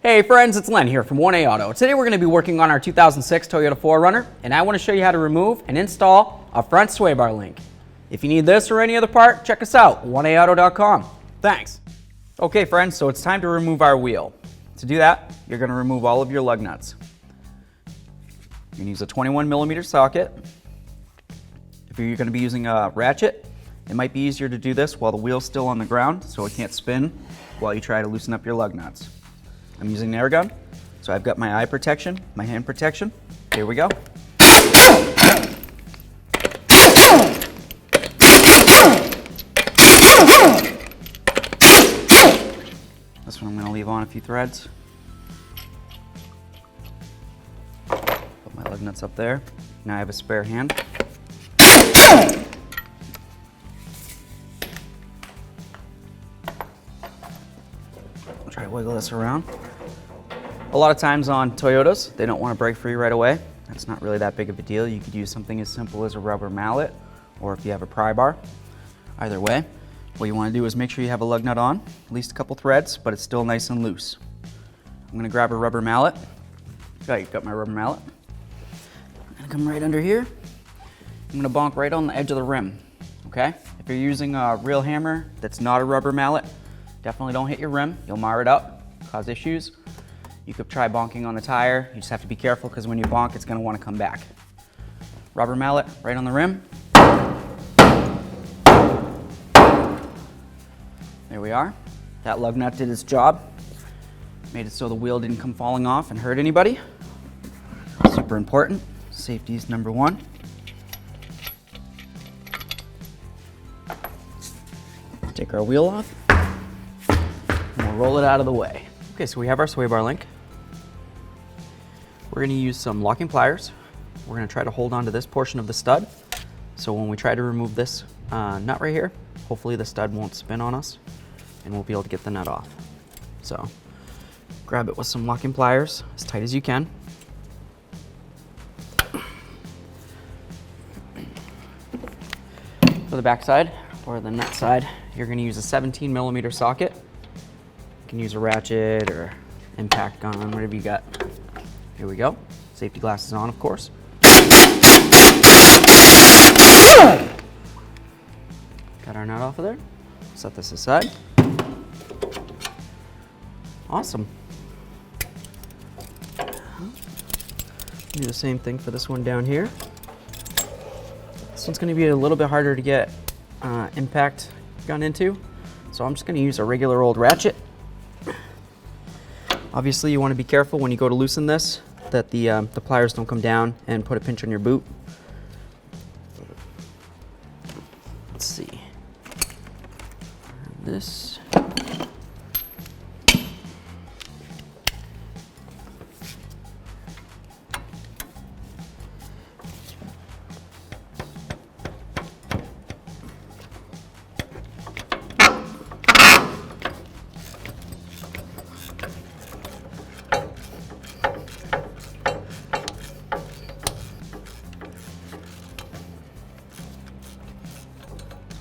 Hey friends, it's Len here from 1A Auto. Today we're going to be working on our 2006 Toyota 4Runner, and I want to show you how to remove and install a front sway bar link. If you need this or any other part, check us out, 1aauto.com. Thanks. Okay friends, so it's time to remove our wheel. To do that, you're going to remove all of your lug nuts. You're going to use a 21mm socket. If you're going to be using a ratchet, it might be easier to do this while the wheel's still on the ground so it can't spin while you try to loosen up your lug nuts. I'm using an air gun, so I've got my eye protection, my hand protection. Here we go. This one I'm going to leave on a few threads. Put my lug nuts up there. Now I have a spare hand. Try to wiggle this around. A lot of times on Toyotas, they don't want to break free right away. That's not really that big of a deal. You could use something as simple as a rubber mallet, or if you have a pry bar. Either way, what you want to do is make sure you have a lug nut on, at least a couple threads, but it's still nice and loose. I'm going to grab a rubber mallet. Okay, you've got my rubber mallet. I'm going to come right under here. I'm going to bonk right on the edge of the rim, okay? If you're using a real hammer that's not a rubber mallet, definitely don't hit your rim. You'll mar it up, cause issues. You could try bonking on the tire. You just have to be careful because when you bonk, it's going to want to come back. Rubber mallet right on the rim. There we are. That lug nut did its job. Made it so the wheel didn't come falling off and hurt anybody. Super important. Safety is number one. Take our wheel off. We'll roll it out of the way. Okay, so we have our sway bar link. We're going to use some locking pliers. We're going to try to hold on to this portion of the stud. So when we try to remove this nut right here, hopefully the stud won't spin on us and we'll be able to get the nut off. So grab it with some locking pliers as tight as you can. For the back side or the nut side, you're going to use a 17mm socket. You can use a ratchet or impact gun, whatever you got. Here we go. Safety glasses on, of course. Got our nut off of there. Set this aside. Awesome. Do the same thing for this one down here. This one's going to be a little bit harder to get impact gun into, so I'm just going to use a regular old ratchet. Obviously, you want to be careful when you go to loosen this that the pliers don't come down and put a pinch on your boot. Let's see. This.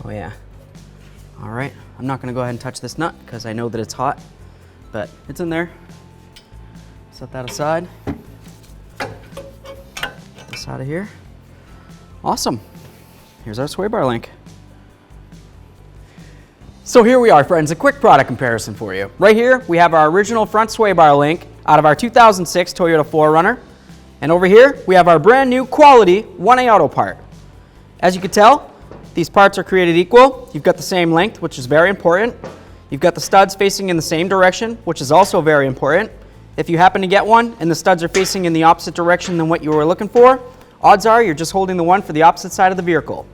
Oh yeah. All right, I'm not gonna go ahead and touch this nut because I know that it's hot, but it's in there. Set that aside. Get this out of here. Awesome. Here's our sway bar link. So here we are, friends, a quick product comparison for you. Right here, we have our original front sway bar link out of our 2006 Toyota 4Runner. And over here, we have our brand new quality 1A Auto part. As you can tell, these parts are created equal. You've got the same length, which is very important. You've got the studs facing in the same direction, which is also very important. If you happen to get one and the studs are facing in the opposite direction than what you were looking for, odds are you're just holding the one for the opposite side of the vehicle.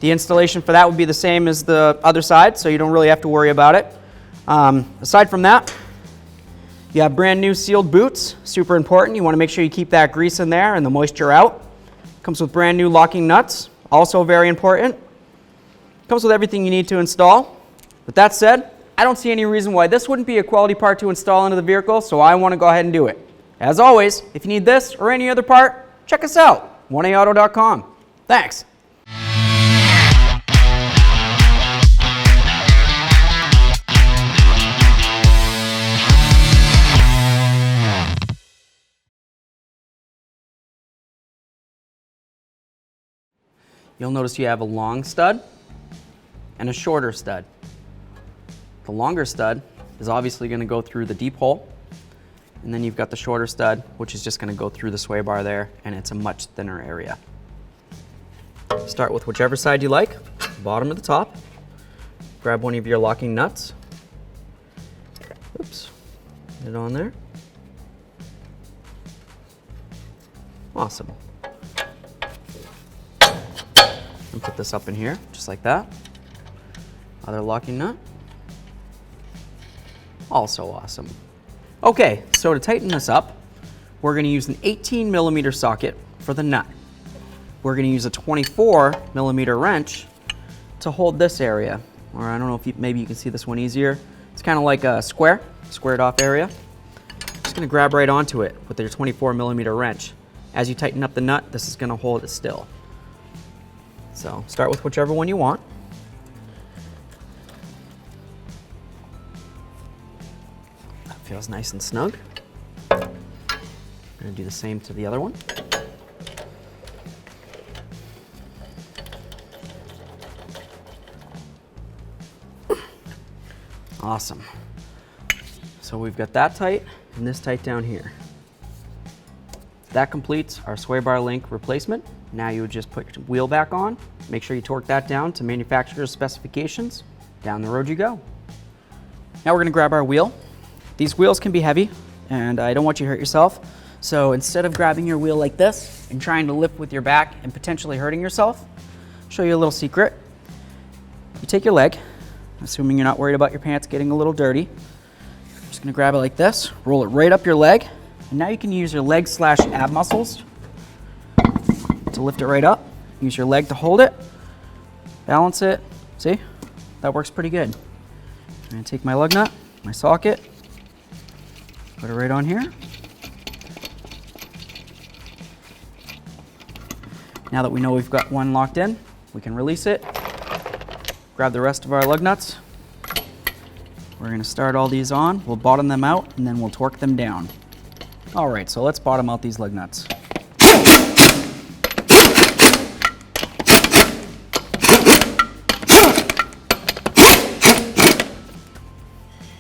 The installation for that would be the same as the other side, so you don't really have to worry about it. Aside from that, you have brand new sealed boots, super important. You want to make sure you keep that grease in there and the moisture out. Comes with brand new locking nuts. Also very important. Comes with everything you need to install. With that said, I don't see any reason why this wouldn't be a quality part to install into the vehicle, so I want to go ahead and do it. As always, if you need this or any other part, check us out, 1aauto.com. Thanks. you'll notice you have a long stud and a shorter stud. The longer stud is obviously going to go through the deep hole, and then you've got the shorter stud, which is just going to go through the sway bar there, and it's a much thinner area. Start with whichever side you like, bottom to the top. Grab one of your locking nuts. Oops, get it on there. Awesome. And put this up in here, just like that. Other locking nut. Also awesome. Okay, so to tighten this up, we're going to use an 18mm socket for the nut. We're going to use a 24mm wrench to hold this area. Or I don't know if maybe you can see this one easier. It's kind of like a squared off area. Just going to grab right onto it with your 24mm wrench. As you tighten up the nut, this is going to hold it still. So start with whichever one you want. That feels nice and snug. I'm going to do the same to the other one. Awesome. So we've got that tight and this tight down here. That completes our sway bar link replacement. Now you would just put your wheel back on. Make sure you torque that down to manufacturer's specifications. Down the road you go. Now we're going to grab our wheel. These wheels can be heavy, and I don't want you to hurt yourself. So instead of grabbing your wheel like this and trying to lift with your back and potentially hurting yourself, I'll show you a little secret. You take your leg, assuming you're not worried about your pants getting a little dirty. I'm just going to grab it like this, roll it right up your leg, and now you can use your leg/ab muscles to lift it right up. Use your leg to hold it, balance it. See? That works pretty good. I'm going to take my lug nut, my socket, put it right on here. Now that we know we've got one locked in, we can release it. Grab the rest of our lug nuts. We're going to start all these on. We'll bottom them out, and then we'll torque them down. All right, so let's bottom out these lug nuts.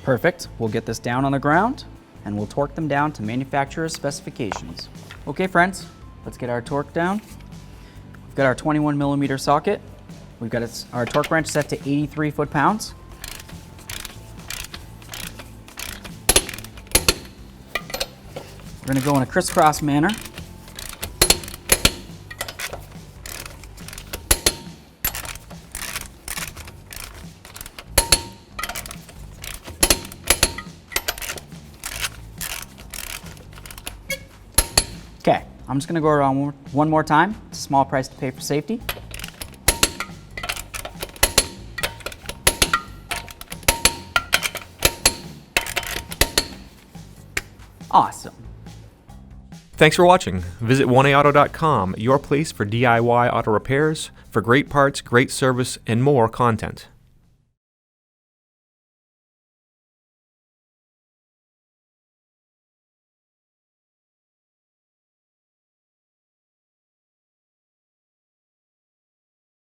Perfect. We'll get this down on the ground, and we'll torque them down to manufacturer's specifications. Okay, friends, let's get our torque down. We've got our 21mm socket. We've got our torque wrench set to 83 foot-pounds. We're going to go in a crisscross manner. Okay, I'm just going to go around one more time. It's a small price to pay for safety. Awesome. Thanks for watching. Visit 1aauto.com, your place for DIY auto repairs, for great parts, great service, and more content.